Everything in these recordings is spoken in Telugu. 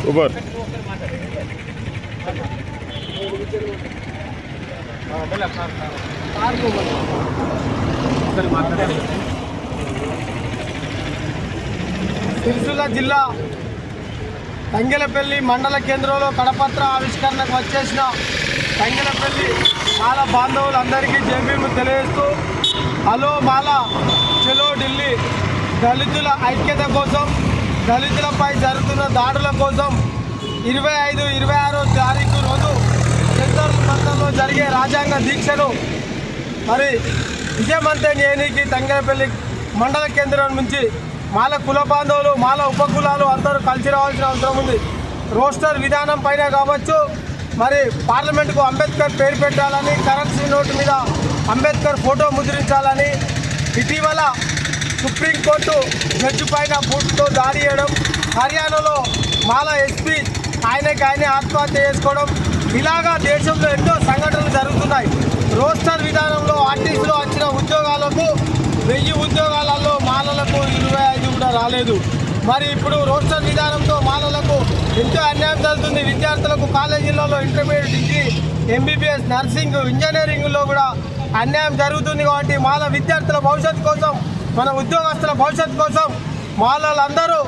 సూపర్. సిరిసిల్ల జిల్లా తంగెలపల్లి మండల కేంద్రంలో కడపత్ర ఆవిష్కరణకు వచ్చేసిన తంగెలపల్లి మాల బాంధవులందరికీ జైభీము తెలియజేస్తూ హలో మాల చలో ఢిల్లీ దళితుల ఐక్యత కోసం, దళితులపై జరుగుతున్న దాడుల కోసం 25, 26 తారీఖు రోజు జంతర్ మంతర్లో జరిగే రాజ్యాంగ దీక్షను మరి విజయవంతం చేయడానికి తంగెలపల్లి మండల కేంద్రం నుంచి మాల కుల బాంధవులు, మాల ఉపకులాలు అందరూ కలిసి రావాల్సిన అవసరం ఉంది. రోస్టర్ విధానం పైన కావచ్చు, మరి పార్లమెంటుకు అంబేద్కర్ పేరు పెట్టాలని, కరెన్సీ నోటు మీద అంబేద్కర్ ఫోటో ముద్రించాలని, ఇటీవల సుప్రీంకోర్టు జడ్జి పైన బూట్తో దాడి చేయడం, హర్యానాలో మాల ఎస్పీ ఆయనే ఆత్మహత్య చేసుకోవడం, ఇలాగా దేశంలో ఎన్నో సంఘటనలు జరుగుతున్నాయి. రోస్టర్ విధానంలో ఆర్టీసీలో వచ్చిన ఉద్యోగాలకు 1000 ఉద్యోగాలలో మాలలకు 25 కూడా రాలేదు. మరి ఇప్పుడు రోస్టర్ విధానంతో మాలలకు ఎంతో అన్యాయం జరుగుతుంది. విద్యార్థులకు కాలేజీలలో ఇంటర్మీడియట్, డిగ్రీ, ఎంబీబీఎస్, నర్సింగ్, ఇంజనీరింగ్లో కూడా అన్యాయం జరుగుతుంది. కాబట్టి మాల విద్యార్థుల భవిష్యత్తు కోసం, మన ఉద్యోగస్తుల భవిష్యత్తు కోసం, మాలలందరూ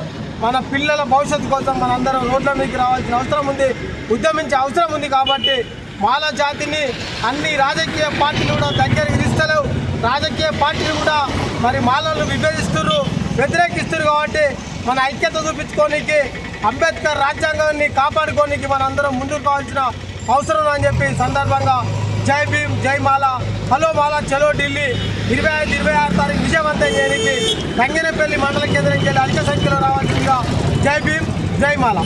మన పిల్లల భవిష్యత్తు కోసం మనందరం రోడ్ల మీదకి రావాల్సిన అవసరం ఉంది, ఉద్యమించే అవసరం ఉంది. కాబట్టి మాల జాతిని అన్ని రాజకీయ పార్టీలు కూడా దగ్గరికి తీస్తలేవు. రాజకీయ పార్టీలు కూడా మరి మాలలను విభజిస్తున్నారు, వ్యతిరేకిస్తున్నారు. కాబట్టి మన ఐక్యత చూపించుకోనికి, అంబేద్కర్ రాజ్యాంగాన్ని కాపాడుకోనికి మనందరం ముందుకు కావాల్సిన అవసరం అని చెప్పి సందర్భంగా జై భీమ్, జై మాల, హలో మాల చలో ఢిల్లీ 25, 26 తారీఖు విజయవంతం చేయడానికి తంగెలపల్లి మండల కేంద్రంకి వెళ్ళి అధిక సంఖ్యలో రావాల్సిందిగా జై భీమ్, జై మాల.